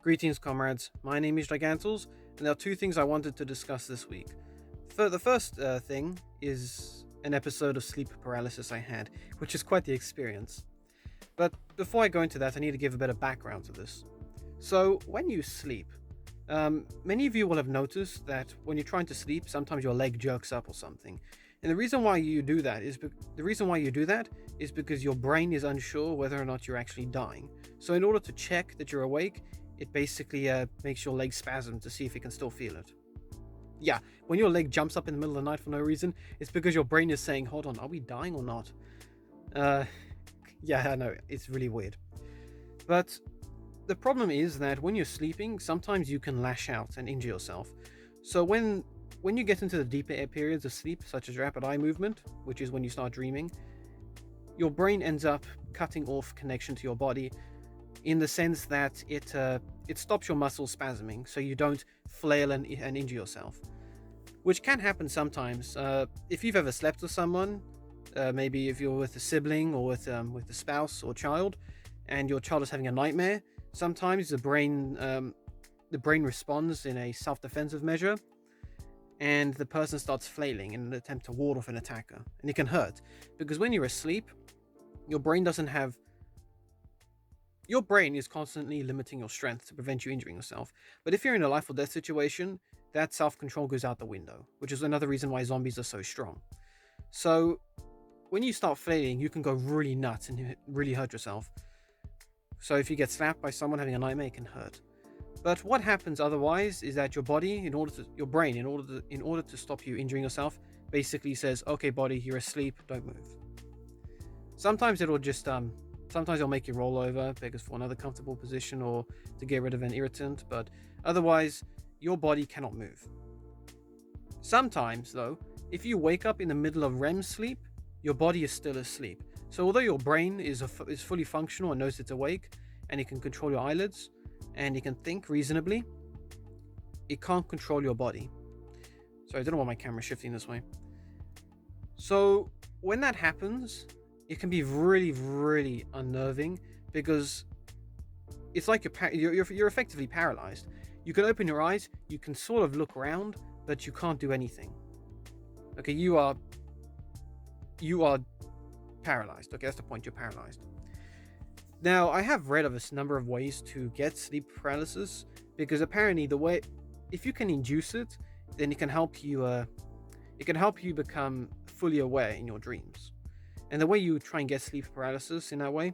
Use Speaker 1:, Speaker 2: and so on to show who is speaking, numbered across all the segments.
Speaker 1: Greetings, comrades. My name is Gigantles, and there are two things I wanted to discuss this week. The first thing is an episode of sleep paralysis I had, which is quite the experience. But before I go into that, I need to give a bit of background to this. So, when you sleep, many of you will have noticed that when you're trying to sleep, sometimes your leg jerks up or something. And the reason why you do that is because your brain is unsure whether or not you're actually dying. So, in order to check that you're awake, it basically makes your leg spasm to see if it can still feel it. Yeah, when your leg jumps up in the middle of the night for no reason, it's because your brain is saying, "Hold on, are we dying or not?" Uh, yeah, I know, it's really weird. But the problem is that when you're sleeping, sometimes you can lash out and injure yourself. So when you get into the deeper periods of sleep, such as rapid eye movement, which is when you start dreaming, your brain ends up cutting off connection to your body in the sense that it stops your muscles spasming, so you don't flail and injure yourself, which can happen sometimes. If you've ever slept with someone, maybe if you're with a sibling or with a spouse or child, and your child is having a nightmare, sometimes the brain responds in a self-defensive measure, and the person starts flailing in an attempt to ward off an attacker, and it can hurt because when you're asleep, your brain doesn't have your brain is constantly limiting your strength to prevent you injuring yourself. But if you're in a life or death situation, that self-control goes out the window, which is another reason why zombies are so strong. So when you start flailing, you can go really nuts and really hurt yourself. So if you get slapped by someone having a nightmare, it can hurt. But what happens otherwise is that your body, your brain, in order to stop you injuring yourself, basically says, "Okay, body, you're asleep. Don't move." Sometimes it'll make you roll over because for another comfortable position or to get rid of an irritant, but otherwise, your body cannot move. Sometimes, though, if you wake up in the middle of REM sleep, your body is still asleep. So although your brain is fully functional and knows it's awake, and it can control your eyelids, and it can think reasonably, it can't control your body. So I don't know why my camera's shifting this way. So when that happens, it can be really, really unnerving because it's like you're effectively paralyzed. You can open your eyes, you can sort of look around, but you can't do anything. Okay, you are paralyzed. Okay, that's the point. You're paralyzed. Now, I have read of a number of ways to get sleep paralysis because apparently if you can induce it, then it can help you become fully aware in your dreams. And the way you try and get sleep paralysis in that way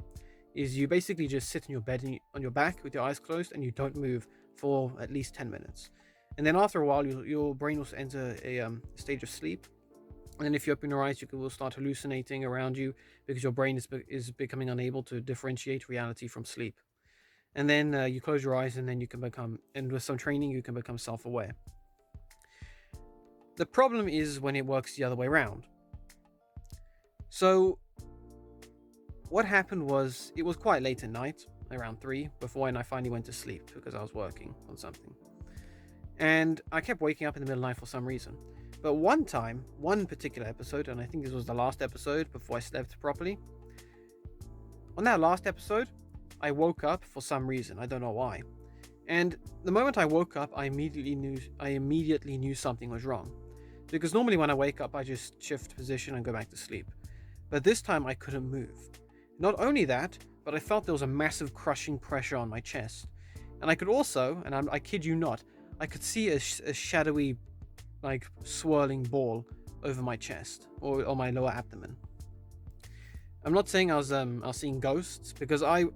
Speaker 1: is you basically just sit in your bed on your back with your eyes closed and you don't move for at least 10 minutes. And then after a while, your brain will enter a stage of sleep. And then if you open your eyes, you will start hallucinating around you because your brain is becoming unable to differentiate reality from sleep. And then you close your eyes and then and with some training, you can become self-aware. The problem is when it works the other way around. So what happened was it was quite late at night, around 3, before when I finally went to sleep because I was working on something. And I kept waking up in the middle of the night for some reason. But one particular episode, and I think this was the last episode before I slept properly. On that last episode, I woke up for some reason. I don't know why. And the moment I woke up, I immediately knew something was wrong. Because normally when I wake up, I just shift position and go back to sleep. But this time I couldn't move. Not only that, but I felt there was a massive crushing pressure on my chest. And I could also, and I kid you not, I could see a shadowy, like, swirling ball over my chest or on my lower abdomen. I'm not saying I was seeing ghosts because I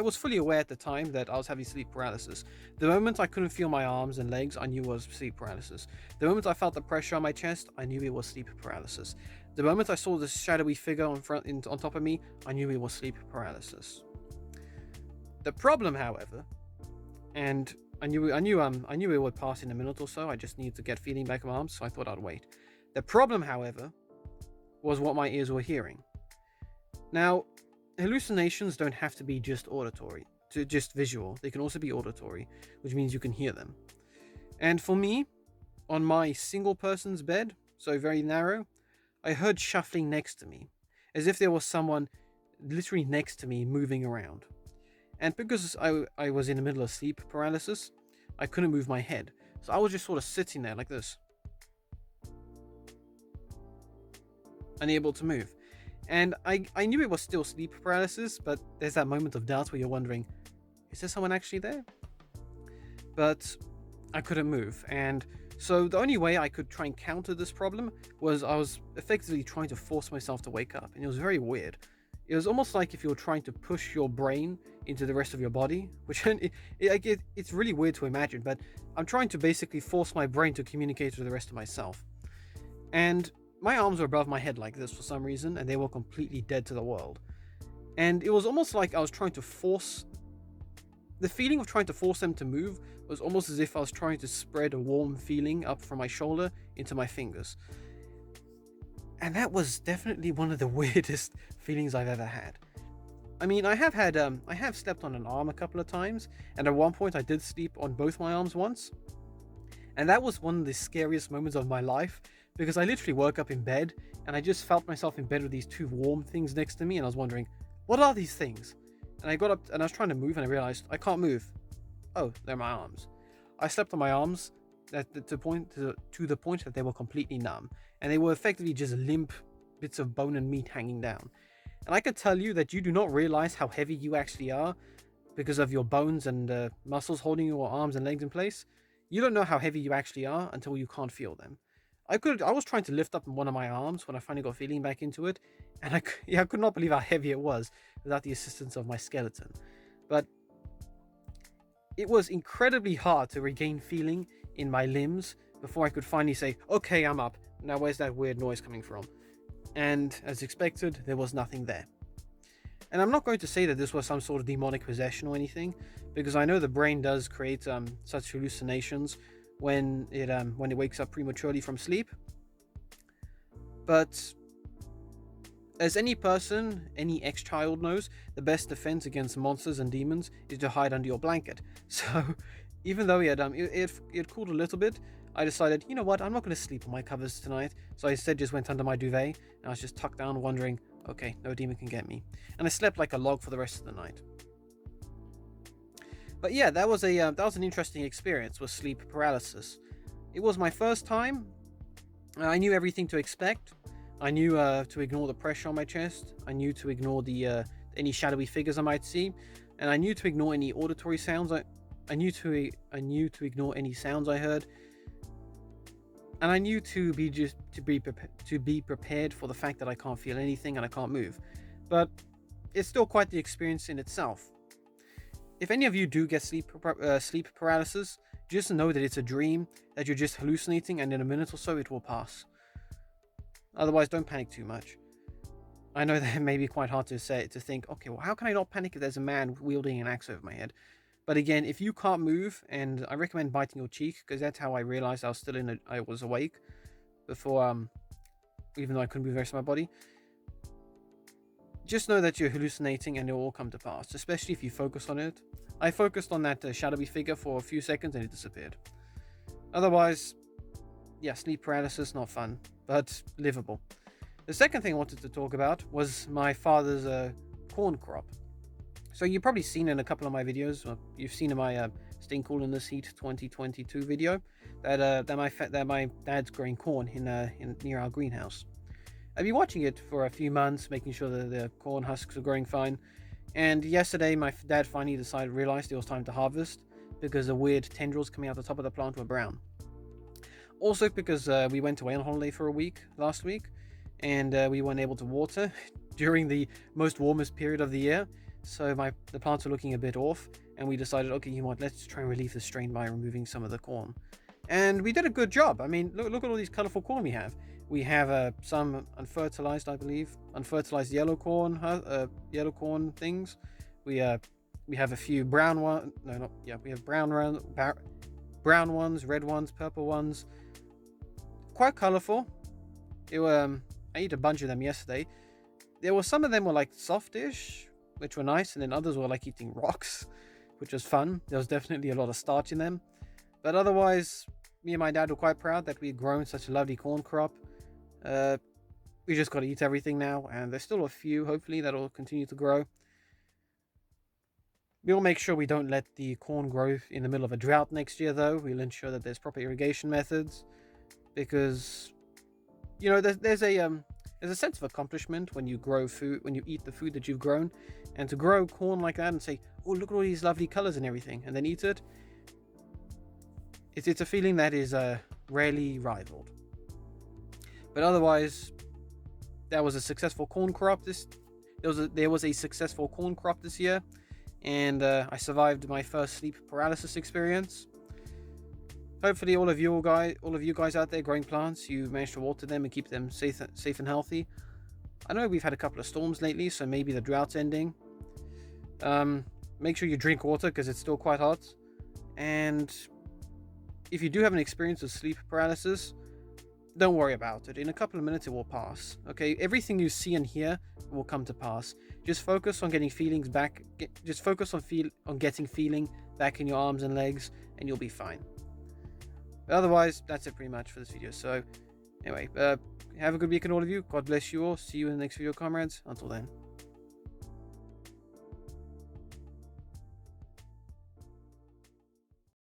Speaker 1: was fully aware at the time that I was having sleep paralysis. The moment I couldn't feel my arms and legs, I knew it was sleep paralysis. The moment I felt the pressure on my chest, I knew it was sleep paralysis. The moment I saw this shadowy figure on top of me, I knew it was sleep paralysis. The problem, however, and I knew it would pass in a minute or so. I just needed to get feeling back in my arms, so I thought I'd wait. The problem, however, was what my ears were hearing. Now, hallucinations don't have to be just just visual. They can also be auditory, which means you can hear them. And for me, on my single person's bed, so very narrow, I heard shuffling next to me, as if there was someone literally next to me moving around. And because I was in the middle of sleep paralysis, I couldn't move my head. So I was just sort of sitting there like this, unable to move. And I knew it was still sleep paralysis, but there's that moment of doubt where you're wondering, is there someone actually there? But I couldn't move. And so the only way I could try and counter this problem was I was effectively trying to force myself to wake up. And it was very weird. It was almost like if you were trying to push your brain into the rest of your body, which it's really weird to imagine, but I'm trying to basically force my brain to communicate with the rest of myself. And my arms were above my head like this for some reason, and they were completely dead to the world. And it was almost like I was trying to force. The feeling of trying to force them to move was almost as if I was trying to spread a warm feeling up from my shoulder into my fingers. And that was definitely one of the weirdest feelings I've ever had. I mean, I have slept on an arm a couple of times, and at one point I did sleep on both my arms once. And that was one of the scariest moments of my life, because I literally woke up in bed and I just felt myself in bed with these two warm things next to me, and I was wondering, what are these things? And I got up and I was trying to move, and I realized I can't move. Oh, they're my arms. I slept on my arms to the point that they were completely numb, and they were effectively just limp bits of bone and meat hanging down. And I can tell you that you do not realize how heavy you actually are because of your bones and muscles holding your arms and legs in place. You don't know how heavy you actually are until you can't feel them. I was trying to lift up one of my arms when I finally got feeling back into it, and I could not believe how heavy it was without the assistance of my skeleton. But it was incredibly hard to regain feeling in my limbs before I could finally say, okay, I'm up. Now where's that weird noise coming from? And as expected, there was nothing there. And I'm not going to say that this was some sort of demonic possession or anything, because I know the brain does create such hallucinations when it wakes up prematurely from sleep. But as any person, any ex-child knows, the best defense against monsters and demons is to hide under your blanket. So even though it had cooled a little bit, I decided, you know what, I'm not going to sleep on my covers tonight. So I instead just went under my duvet, and I was just tucked down wondering, okay, no demon can get me. And I slept like a log for the rest of the night. But yeah, that was an interesting experience with sleep paralysis. It was my first time. I knew everything to expect. I knew to ignore the pressure on my chest. I knew to ignore the any shadowy figures I might see, and I knew to ignore any auditory sounds. I knew to ignore any sounds I heard, and I knew to be prepared for the fact that I can't feel anything and I can't move. But it's still quite the experience in itself. If any of you do get sleep paralysis, just know that it's a dream, that you're just hallucinating, and in a minute or so it will pass. Otherwise, don't panic too much. I know that it may be quite hard to think, okay, well, how can I not panic if there's a man wielding an axe over my head? But again, if you can't move, and I recommend biting your cheek, because that's how I realized I was awake before, even though I couldn't move the rest of my body. Just know that you're hallucinating and it will all come to pass, especially if you focus on it. I focused on that shadowy figure for a few seconds and it disappeared. Otherwise, yeah, sleep paralysis, not fun, but livable. The second thing I wanted to talk about was my father's corn crop. So you've probably seen in a couple of my videos, or you've seen in my Staying Cool in This Heat 2022 video, that my dad's growing corn in near our greenhouse. I've been watching it for a few months, making sure that the corn husks are growing fine. And yesterday, my dad finally realized it was time to harvest, because the weird tendrils coming out the top of the plant were brown. Also because we went away on holiday for a week last week, and we weren't able to water during the most warmest period of the year. So the plants were looking a bit off, and we decided, okay, you know what, let's try and relieve the strain by removing some of the corn. And we did a good job. I mean, look at all these colorful corn we have. We have some unfertilized, I believe, unfertilized yellow corn things. We have a few brown ones. No, not yeah. We have brown ones, red ones, purple ones. Quite colorful. I ate a bunch of them yesterday. Some of them were like softish, which were nice, and then others were like eating rocks, which was fun. There was definitely a lot of starch in them. But otherwise, me and my dad were quite proud that we'd grown such a lovely corn crop. We just got to eat everything now, and there's still a few, hopefully, that'll continue to grow. We'll make sure we don't let the corn grow in the middle of a drought next year, though. We'll ensure that there's proper irrigation methods, because there's a sense of accomplishment when you grow food, when you eat the food that you've grown, and to grow corn like that and say, "Oh, look at all these lovely colors and everything," and then eat it. It's a feeling that is rarely rivaled. But otherwise, that was a successful corn crop. There was a successful corn crop this year, and I survived my first sleep paralysis experience. Hopefully, all of you guys out there growing plants, you managed to water them and keep them safe and healthy. I know we've had a couple of storms lately, so maybe the drought's ending. Make sure you drink water because it's still quite hot. And if you do have an experience with sleep paralysis, don't worry about it. In a couple of minutes, it will pass. Okay, everything you see and hear will come to pass. Just focus on getting feelings back. Just focus on getting feeling back in your arms and legs, and you'll be fine. But otherwise, that's it pretty much for this video. So, anyway, have a good weekend, all of you. God bless you all. See you in the next video, comrades. Until then.